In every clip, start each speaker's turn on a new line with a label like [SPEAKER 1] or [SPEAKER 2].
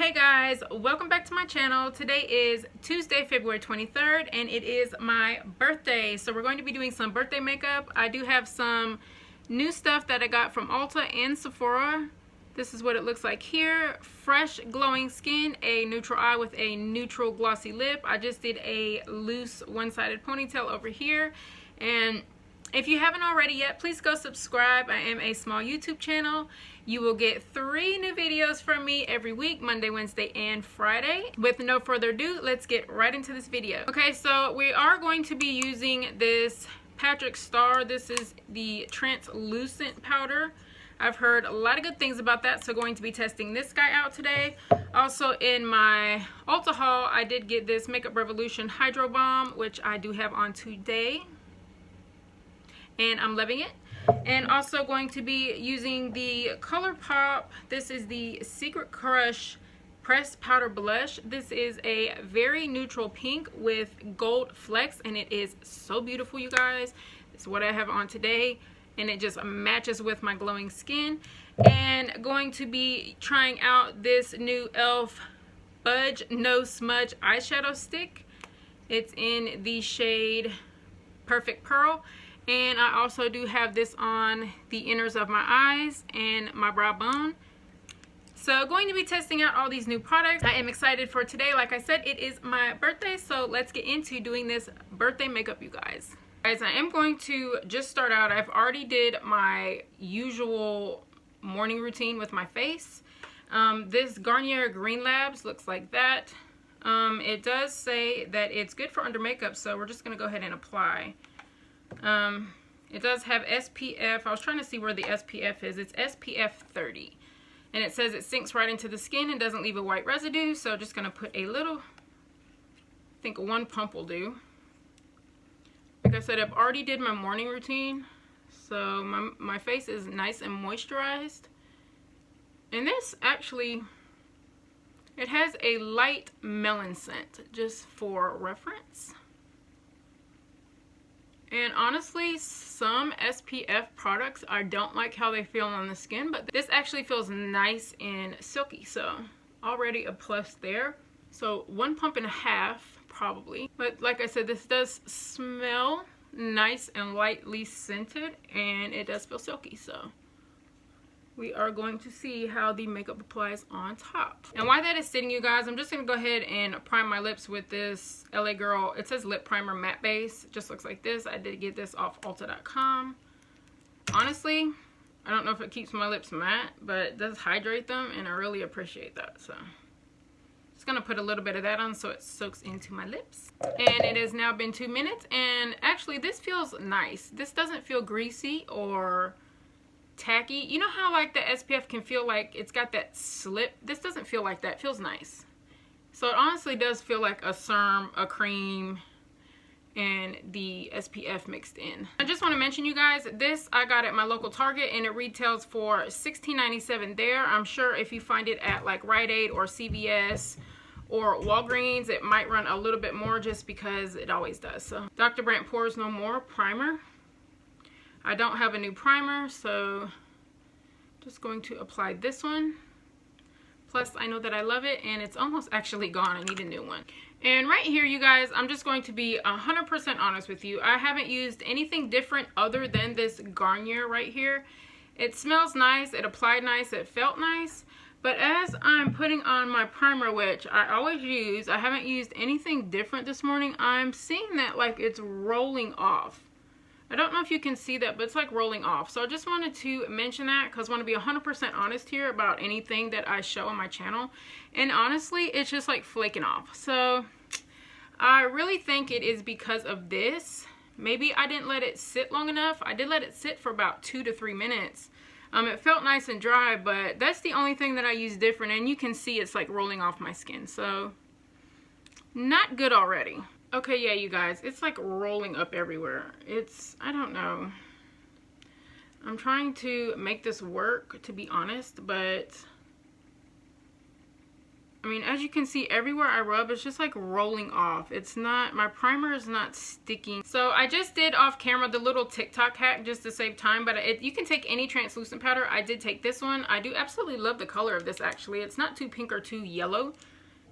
[SPEAKER 1] Hey guys, welcome back to my channel. Today is Tuesday, February 23rd, and it is my birthday. So we're going to be doing some birthday makeup. I do have some new stuff that I got from Ulta and Sephora. This is what it looks like here. Fresh glowing skin, a neutral eye with a neutral glossy lip. I just did a loose one-sided ponytail over here. And if you haven't already yet, please go subscribe. I am a small YouTube channel. You will get 3 new videos from me every week, Monday, Wednesday, and Friday. With no further ado, let's get right into this video. Okay, so we are going to be using this Patrick Starrr. This is the translucent powder. I've heard a lot of good things about that, so going to be testing this guy out today. Also in my Ulta haul, I did get this Makeup Revolution Hydra Balm, which I do have on today. And I'm loving it. And also going to be using the Colourpop. This is the Secret Crush Pressed Powder Blush. This is a very neutral pink with gold flecks, and it is so beautiful, you guys. This is what I have on today, and it just matches with my glowing skin. And going to be trying out this new e.l.f. Budge No Smudge eyeshadow stick. It's in the shade Perfect Pearl. And I also do have this on the inners of my eyes and my brow bone. So going to be testing out all these new products. I am excited for today. Like I said, it is my birthday, so let's get into doing this birthday makeup, you guys. Guys, I am going to just start out. I've already did my usual morning routine with my face. This Garnier Green Labs looks like that. It does say that it's good for under makeup, so we're just going to go ahead and apply. It does have SPF. I was trying to see where the SPF is. It's SPF 30. And it says it sinks right into the skin and doesn't leave a white residue. So just going to put a little, I think 1 pump will do. Like I said, I've already did my morning routine. So my face is nice and moisturized. And this actually, it has a light melon scent, just for reference. And honestly, some SPF products, I don't like how they feel on the skin, but this actually feels nice and silky. So already a plus there. So 1.5 pumps probably. But like I said, this does smell nice and lightly scented, and it does feel silky. So we are going to see how the makeup applies on top. And while that is sitting, you guys, I'm just going to go ahead and prime my lips with this LA Girl. It says lip primer matte base. It just looks like this. I did get this off Ulta.com. Honestly, I don't know if it keeps my lips matte, but it does hydrate them, and I really appreciate that. So just going to put a little bit of that on so it soaks into my lips. And it has now been 2 minutes, and actually this feels nice. This doesn't feel greasy or tacky. You know how like the SPF can feel like it's got that slip? This doesn't feel like that. It feels nice. So it honestly does feel like a serum, a cream, and the SPF mixed in. I just want to mention, you guys, this I got at my local Target, and it retails for $16.97 there. I'm sure if you find it at like Rite Aid or CVS or Walgreens, it might run a little bit more, just because it always does. So Dr. Brandt Pores No More primer. I don't have a new primer, so just going to apply this one. Plus, I know that I love it, and it's almost actually gone. I need a new one. And right here, you guys, I'm just going to be 100% honest with you. I haven't used anything different other than this Garnier right here. It smells nice, it applied nice, it felt nice. But as I'm putting on my primer, which I always use, I haven't used anything different this morning. I'm seeing that like it's rolling off. I don't know if you can see that, but it's like rolling off. So I just wanted to mention that because I want to be 100% honest here about anything that I show on my channel. And honestly, it's just like flaking off. So I really think it is because of this. Maybe I didn't let it sit long enough. I did let it sit for about 2 to 3 minutes. It felt nice and dry, but that's the only thing that I use different. And you can see it's like rolling off my skin. So not good already. Okay, yeah, you guys, it's like rolling up everywhere. I don't know. I'm trying to make this work, to be honest, but I mean, as you can see, everywhere I rub, it's just like rolling off. It's not, my primer is not sticking. So I just did off camera the little TikTok hack just to save time, but you can take any translucent powder. I did take this one. I do absolutely love the color of this actually. It's not too pink or too yellow.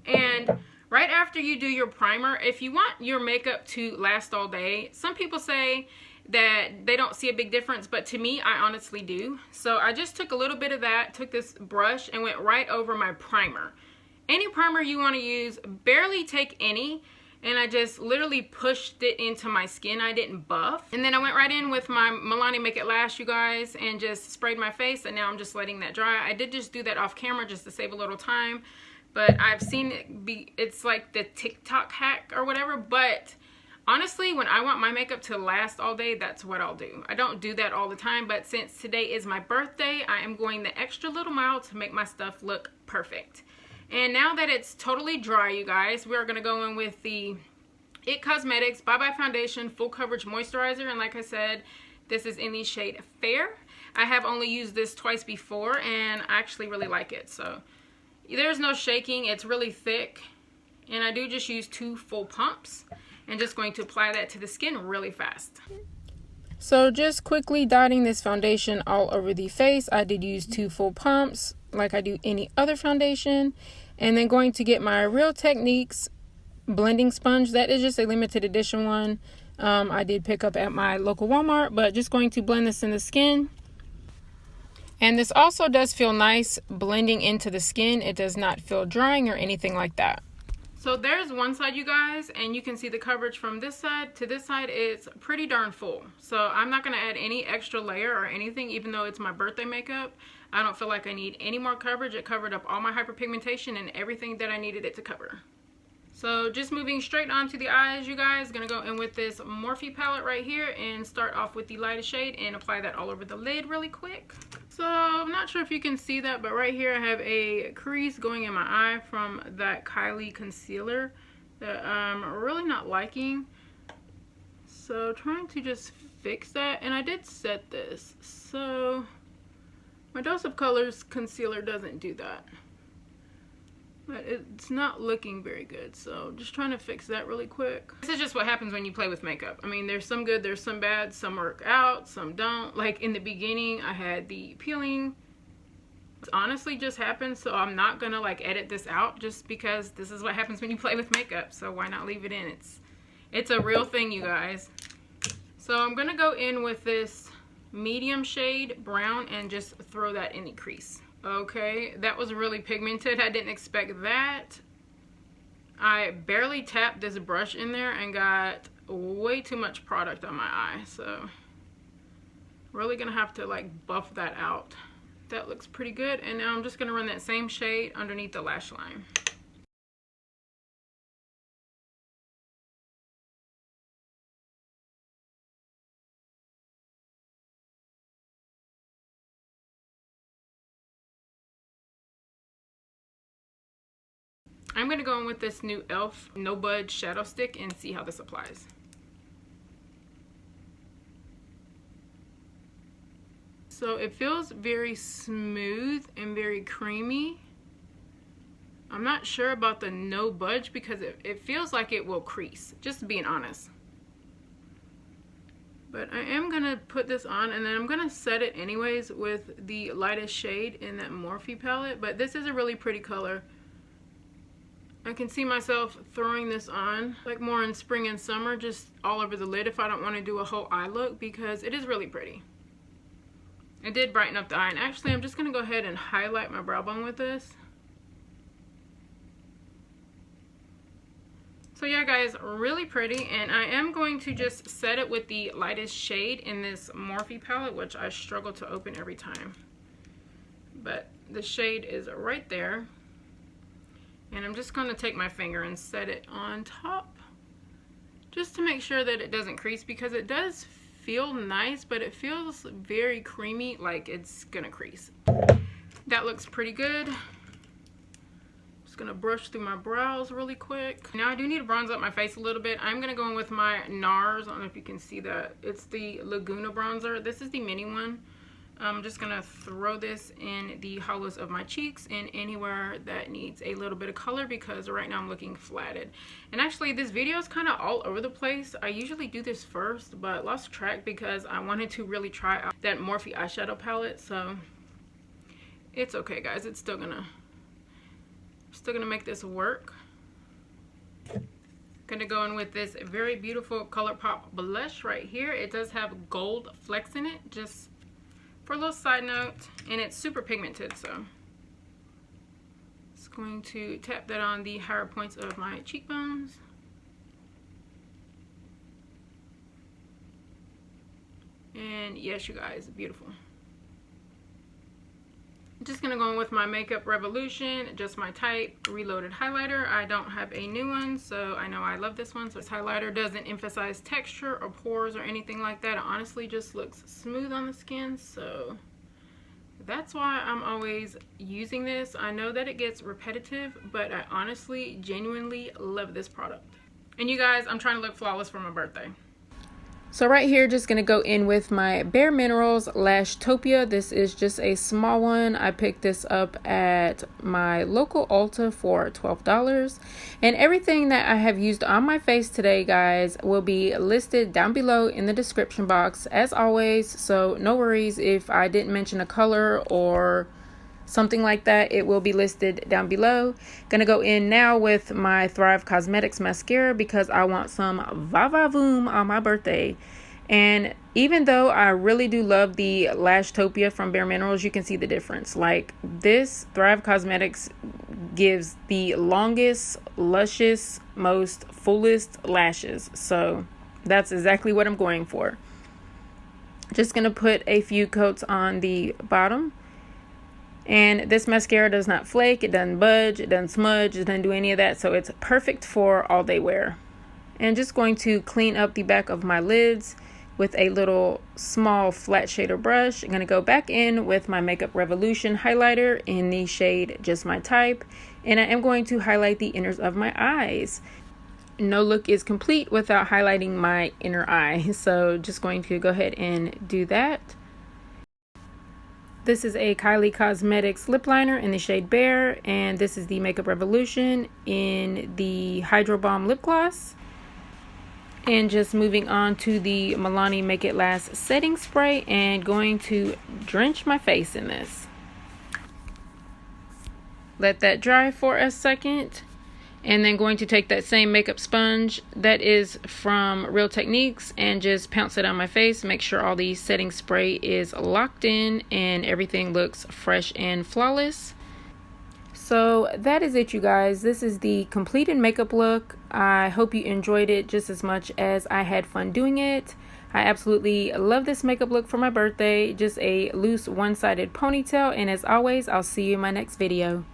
[SPEAKER 1] And right after you do your primer, if you want your makeup to last all day, some people say that they don't see a big difference, but to me, I honestly do. So I just took a little bit of that, took this brush and went right over my primer. Any primer you want to use, barely take any, and I just literally pushed it into my skin. I didn't buff. And then I went right in with my Milani Make It Lash, you guys, and just sprayed my face, and now I'm just letting that dry. I did just do that off camera just to save a little time, but I've seen it be, it's like the TikTok hack or whatever, but honestly, when I want my makeup to last all day, that's what I'll do. I don't do that all the time, but since today is my birthday, I am going the extra little mile to make my stuff look perfect. And now that it's totally dry, you guys, we're going to go in with the IT Cosmetics Bye Bye Foundation Full Coverage Moisturizer. And like I said, this is in the shade Fair. I have only used this twice before, and I actually really like it. So there's no shaking. It's really thick. And I do just use 2 full pumps. And just going to apply that to the skin really fast. So just quickly dotting this foundation all over the face. I did use 2 full pumps like I do any other foundation. And then going to get my Real Techniques blending sponge. That is just a limited edition one. I did pick up at my local Walmart, but just going to blend this in the skin. And this also does feel nice blending into the skin. It does not feel drying or anything like that. So there's one side, you guys, and you can see the coverage from this side to this side is pretty darn full. So I'm not going to add any extra layer or anything, even though it's my birthday makeup. I don't feel like I need any more coverage. It covered up all my hyperpigmentation and everything that I needed it to cover. So just moving straight onto the eyes, you guys, going to go in with this Morphy palette right here and start off with the lightest shade and apply that all over the lid really quick. So I'm not sure if you can see that, but right here I have a crease going in my eye from that Kylie concealer that I'm really not liking. So trying to just fix that, and I did set this. So my Dose of Colors concealer doesn't do that. But it's not looking very good, so just trying to fix that really quick. This is just what happens when you play with makeup. I mean, there's some good, there's some bad, some work out, some don't. Like in the beginning, I had the peeling. It's honestly just happened, so I'm not gonna like edit this out just because this is what happens when you play with makeup, so why not leave it in? It's a real thing, you guys. So I'm gonna go in with this medium shade brown and just throw that in the crease. Okay, that was really pigmented. I didn't expect that. I barely tapped this brush in there and got way too much product on my eye. So really gonna have to like buff that out. That looks pretty good. And now I'm just gonna run that same shade underneath the lash line. I'm going to go in with this new e.l.f. No Budge shadow stick and see how this applies. So it feels very smooth and very creamy. I'm not sure about the No Budge because it feels like it will crease, just being honest. But I am going to put this on, and then I'm going to set it anyways with the lightest shade in that Morphy palette. But this is a really pretty color. I can see myself throwing this on like more in spring and summer, just all over the lid if I don't want to do a whole eye look, because it is really pretty. It did brighten up the eye. And actually I'm just going to go ahead and highlight my brow bone with this. So yeah guys, really pretty, and I am going to just set it with the lightest shade in this Morphy palette, which I struggle to open every time. But the shade is right there. And I'm just going to take my finger and set it on top just to make sure that it doesn't crease, because it does feel nice, but it feels very creamy, like it's going to crease. That looks pretty good. Just going to brush through my brows really quick. Now I do need to bronze up my face a little bit. I'm going to go in with my NARS. I don't know if you can see that. It's the Laguna bronzer. This is the mini one. I'm just gonna throw this in the hollows of my cheeks and anywhere that needs a little bit of color, because right now I'm looking flatted. And actually this video is kind of all over the place. I usually do this first, but lost track because I wanted to really try out that Morphy eyeshadow palette. So it's okay, guys. It's still gonna make this work. Gonna go in with this very beautiful Colourpop blush right here. It does have gold flecks in it, just for a little side note, and it's super pigmented, so just going to tap that on the higher points of my cheekbones. And yes, you guys, beautiful. Just gonna go in with my Makeup Revolution, just my type reloaded highlighter. I don't have a new one, so I know I love this one. So this highlighter doesn't emphasize texture or pores or anything like that. It honestly just looks smooth on the skin, so that's why I'm always using this. I know that it gets repetitive, but I honestly genuinely love this product. And you guys, I'm trying to look flawless for my birthday. So right here, just going to go in with my BareMinerals Lash Topia. This is just a small one. I picked this up at my local Ulta for $12. And everything that I have used on my face today, guys, will be listed down below in the description box as always. So no worries if I didn't mention a color or something like that. It will be listed down below. Gonna go in now with my Thrive Cosmetics mascara because I want some va-va-voom on my birthday. And even though I really do love the Lash Topia from BareMinerals, you can see the difference. Like, this Thrive Cosmetics gives the longest, luscious, most fullest lashes. So that's exactly what I'm going for. Just gonna put a few coats on the bottom. And this mascara does not flake, it doesn't budge, it doesn't smudge, it doesn't do any of that. So it's perfect for all day wear. And just going to clean up the back of my lids with a little small flat shader brush. I'm going to go back in with my Makeup Revolution highlighter in the shade Just My Type. And I am going to highlight the inners of my eyes. No look is complete without highlighting my inner eye. So just going to go ahead and do that. This is a Kylie Cosmetics lip liner in the shade Bare, and this is the Makeup Revolution in the Hydra Balm lip gloss. And just moving on to the Milani Make It Last setting spray and going to drench my face in this. Let that dry for a second. And then going to take that same makeup sponge that is from Real Techniques and just pounce it on my face. Make sure all the setting spray is locked in and everything looks fresh and flawless. So that is it, you guys. This is the completed makeup look. I hope you enjoyed it just as much as I had fun doing it. I absolutely love this makeup look for my birthday. Just a loose one-sided ponytail. And as always, I'll see you in my next video.